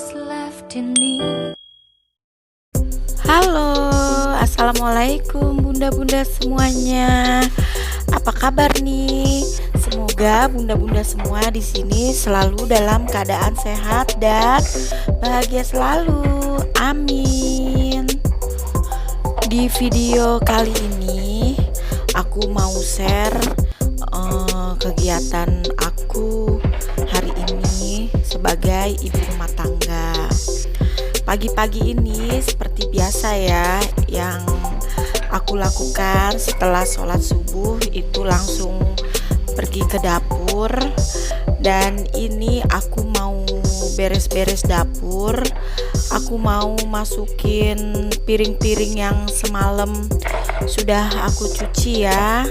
is left in me. Halo, assalamualaikum bunda-bunda semuanya. Apa kabar nih? Semoga bunda-bunda semua di sini selalu dalam keadaan sehat dan bahagia selalu. Amin. Di video kali ini aku mau share kegiatan aku hari ini sebagai ibu rumah tangga. Pagi-pagi ini seperti biasa ya, yang aku lakukan setelah sholat subuh itu langsung pergi ke dapur. Dan ini aku mau beres-beres dapur. Aku mau masukin piring-piring yang semalam sudah aku cuci ya.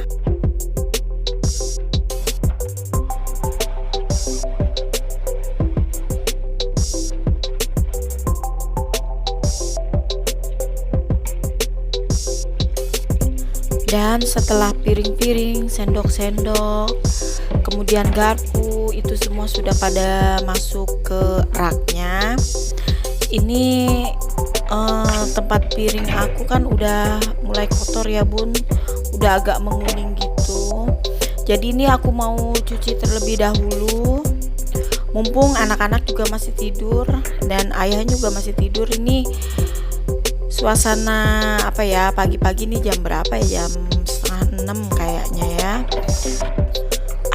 Dan setelah piring-piring, sendok-sendok, kemudian garpu, itu semua sudah pada masuk ke raknya. Ini tempat piring aku kan udah mulai kotor ya bun, udah agak menguning gitu. Jadi ini aku mau cuci terlebih dahulu, mumpung anak-anak juga masih tidur dan ayahnya juga masih tidur. Ini suasana apa ya, pagi-pagi nih, jam berapa ya, jam 5:30 kayaknya ya.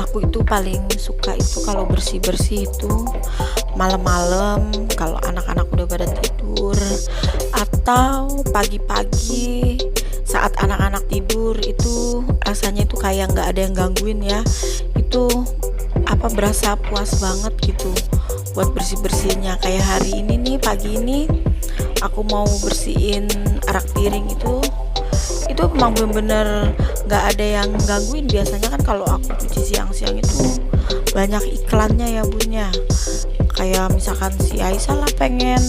Aku itu paling suka itu kalau bersih-bersih itu malam-malam, kalau anak-anak udah pada tidur, atau pagi-pagi saat anak-anak tidur. Itu rasanya itu kayak nggak ada yang gangguin ya. Itu apa, berasa puas banget gitu buat bersih-bersihnya. Kayak hari ini nih, pagi ini aku mau bersihin rak piring itu memang bener-bener nggak ada yang gangguin. Biasanya kan kalau aku cuci siang-siang itu banyak iklannya ya bun ya, kayak misalkan si Aisyah lah pengen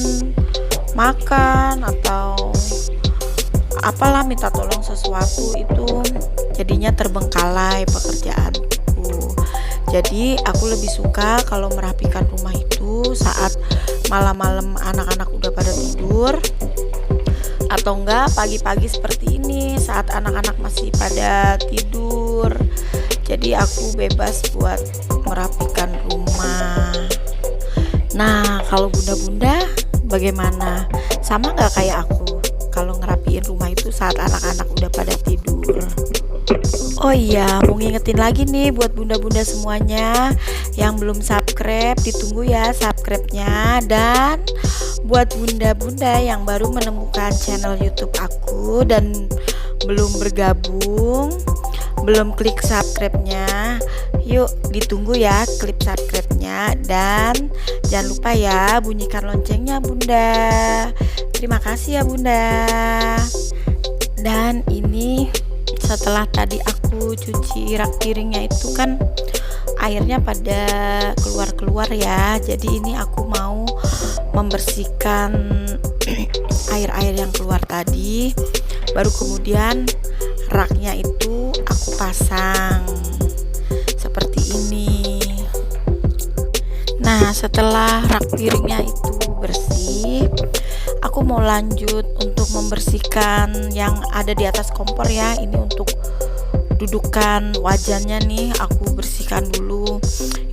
makan atau apalah minta tolong sesuatu, itu jadinya terbengkalai pekerjaanku. Jadi aku lebih suka kalau merapikan rumah itu saat malam-malam anak-anak udah pada tidur, atau enggak pagi-pagi seperti ini saat anak-anak masih pada tidur. Jadi aku bebas buat merapikan rumah. Nah, kalau bunda-bunda bagaimana? Sama nggak kayak aku kalau ngerapiin rumah itu saat anak-anak udah pada tidur? Oh iya, mau ngingetin lagi nih buat bunda-bunda semuanya yang belum subscribe, ditunggu ya subscribe-nya. Dan buat bunda-bunda yang baru menemukan channel YouTube aku dan belum bergabung, belum klik subscribe-nya, yuk ditunggu ya klik subscribe-nya. Dan jangan lupa ya bunyikan loncengnya bunda. Terima kasih ya bunda. Dan ini setelah tadi aku cuci rak piringnya itu kan airnya pada keluar-keluar ya. Jadi ini aku mau membersihkan air-air yang keluar tadi. Baru kemudian raknya itu aku pasang seperti ini. Nah, setelah rak piringnya itu bersih, aku mau lanjut untuk membersihkan yang ada di atas kompor ya. Ini untuk dudukan wajannya nih aku bersihkan dulu.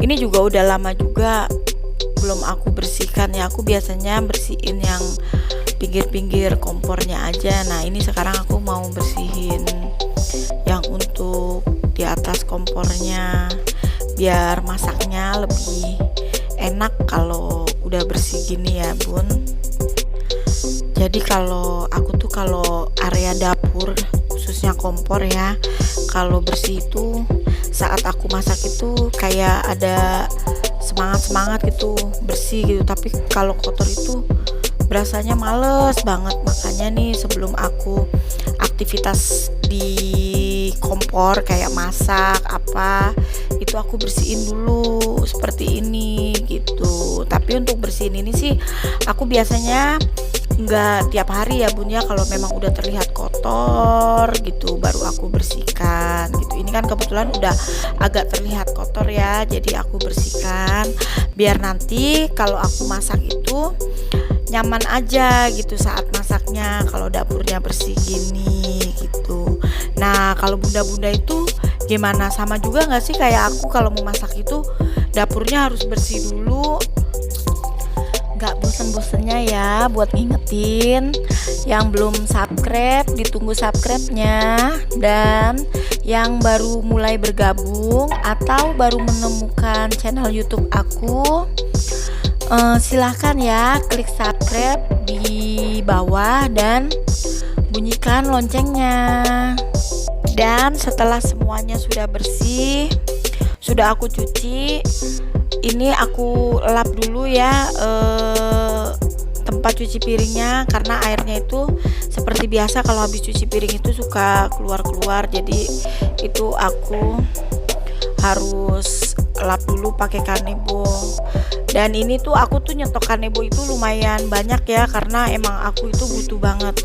Ini juga udah lama juga belum aku bersihkan ya. Aku biasanya bersihin yang pinggir-pinggir kompornya aja. Nah, ini sekarang aku mau bersihin yang untuk di atas kompornya, biar masaknya lebih enak kalau udah bersih gini ya bun. Jadi kalau aku tuh kalau area dapur khususnya kompor ya, kalau bersih itu saat aku masak itu kayak ada semangat gitu bersih gitu. Tapi kalau kotor itu berasanya males banget. Makanya nih sebelum aku aktivitas di kompor kayak masak apa, itu aku bersihin dulu seperti ini gitu. Tapi untuk bersihin ini sih aku biasanya nggak tiap hari ya Bun ya, kalau memang udah terlihat kotor gitu baru aku bersihkan gitu. Ini kan kebetulan udah agak terlihat kotor ya, jadi aku bersihkan biar nanti kalau aku masak itu nyaman aja gitu saat masaknya, kalau dapurnya bersih gini gitu. Nah kalau bunda-bunda itu gimana, sama juga nggak sih kayak aku kalau mau masak itu dapurnya harus bersih dulu? Gak bosen-bosennya ya buat ngingetin yang belum subscribe, ditunggu subscribe-nya, dan yang baru mulai bergabung atau baru menemukan channel YouTube aku, silahkan ya klik subscribe di bawah dan bunyikan loncengnya. Dan setelah semuanya sudah bersih, sudah aku cuci, ini aku lap dulu ya tempat cuci piringnya, karena airnya itu seperti biasa kalau habis cuci piring itu suka keluar-keluar, jadi itu aku harus lap dulu pakai kanebo. Dan ini tuh aku tuh nyetok kanebo itu lumayan banyak ya, karena emang aku itu butuh banget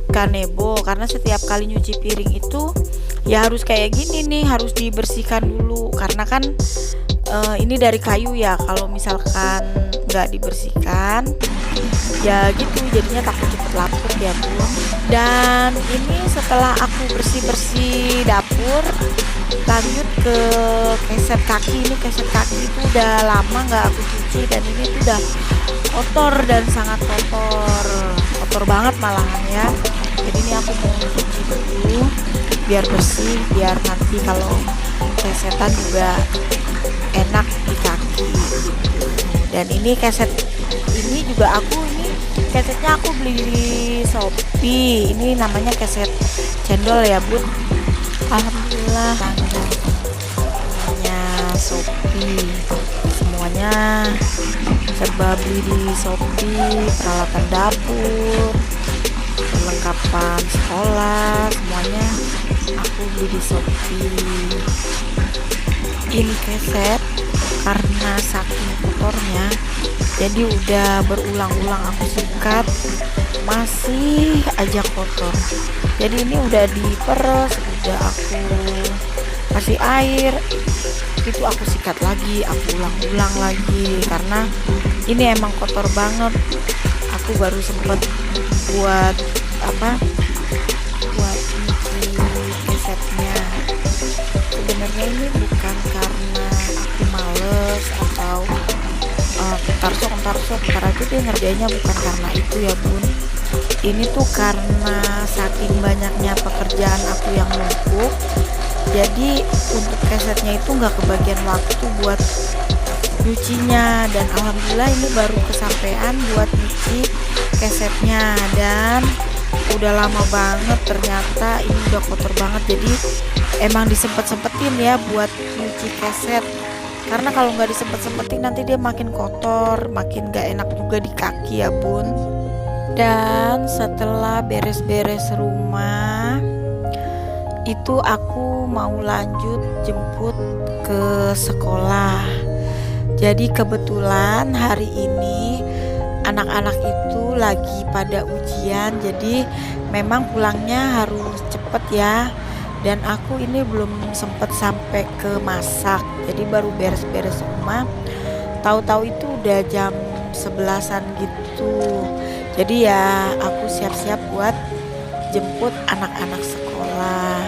kanebo, karena setiap kali nyuci piring itu ya harus kayak gini nih, harus dibersihkan dulu, karena kan ini dari kayu ya, kalau misalkan nggak dibersihkan ya gitu jadinya takut cepet lapuk ya Bun. Dan ini setelah aku bersih-bersih dapur, lanjut ke keset kaki. Ini keset kaki itu udah lama nggak aku cuci dan ini tuh udah kotor dan sangat kotor banget malahan ya. Jadi ini aku mau cuci dulu biar bersih, biar nanti kalau kesetan juga enak di kaki gitu. Dan ini keset ini juga kesetnya aku beli di Shopee. Ini namanya keset cendol ya Bun. Alhamdulillah namanya Shopee, semuanya serba beli di Shopee, peralatan dapur, perlengkapan sekolah, semuanya aku beli di Shopee. Ini keset karena saking kotornya jadi udah berulang-ulang aku sikat, masih aja kotor. Jadi ini udah diperes, udah aku kasih air, itu aku sikat lagi, aku ulang-ulang lagi karena ini emang kotor banget. Aku baru sempet buat cuci kesetnya. Sebenarnya ini bukan karena aku males atau ntar aja dia ngerjainnya, bukan karena itu ya Bun. Ini tuh karena saking banyaknya pekerjaan aku yang numpuk, jadi untuk kesetnya itu nggak kebagian waktu buat nyucinya. Dan alhamdulillah ini baru kesampaian buat nyuci kesetnya, dan udah lama banget ternyata ini udah kotor banget. Jadi emang disempet-sempetin ya buat nyuci keset, karena kalau nggak disempet-sempetin nanti dia makin kotor, makin gak enak juga di kaki ya Bun. Dan setelah beres-beres rumah itu aku mau lanjut jemput ke sekolah. Jadi kebetulan hari ini anak-anak itu lagi pada ujian, jadi memang pulangnya harus cepet ya. Dan aku ini belum sempet sampai ke masak, jadi baru beres-beres rumah, tahu-tahu itu udah jam 11-an gitu. Jadi ya aku siap-siap buat jemput anak-anak sekolah.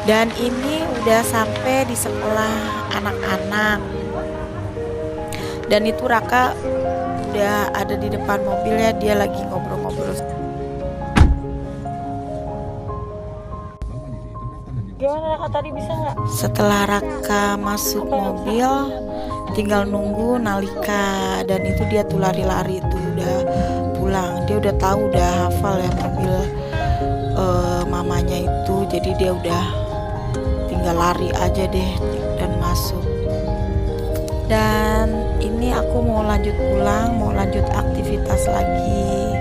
Dan ini udah sampai di sekolah anak-anak, dan itu Raka udah ada di depan mobilnya, dia lagi ngobrol-ngobrol. Gimana Raka tadi, bisa nggak? Setelah Raka masuk mobil, tinggal nunggu Nalika, dan itu dia tuh lari-lari tuh udah pulang. Dia udah tahu, udah hafal ya mobil mamanya itu, jadi dia udah tinggal lari aja deh dan masuk. Dan ini aku mau lanjut pulang, mau lanjut aktivitas lagi,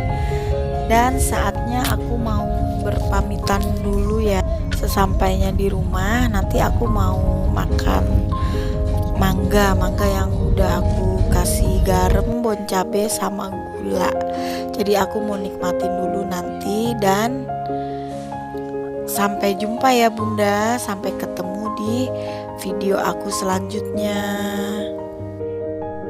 dan saatnya aku mau berpamitan dulu ya. Sesampainya di rumah nanti aku mau makan mangga yang udah aku kasih garam, bon cabe sama gula. Jadi aku mau nikmatin dulu nanti, dan sampai jumpa ya Bunda, sampai ketemu di video aku selanjutnya.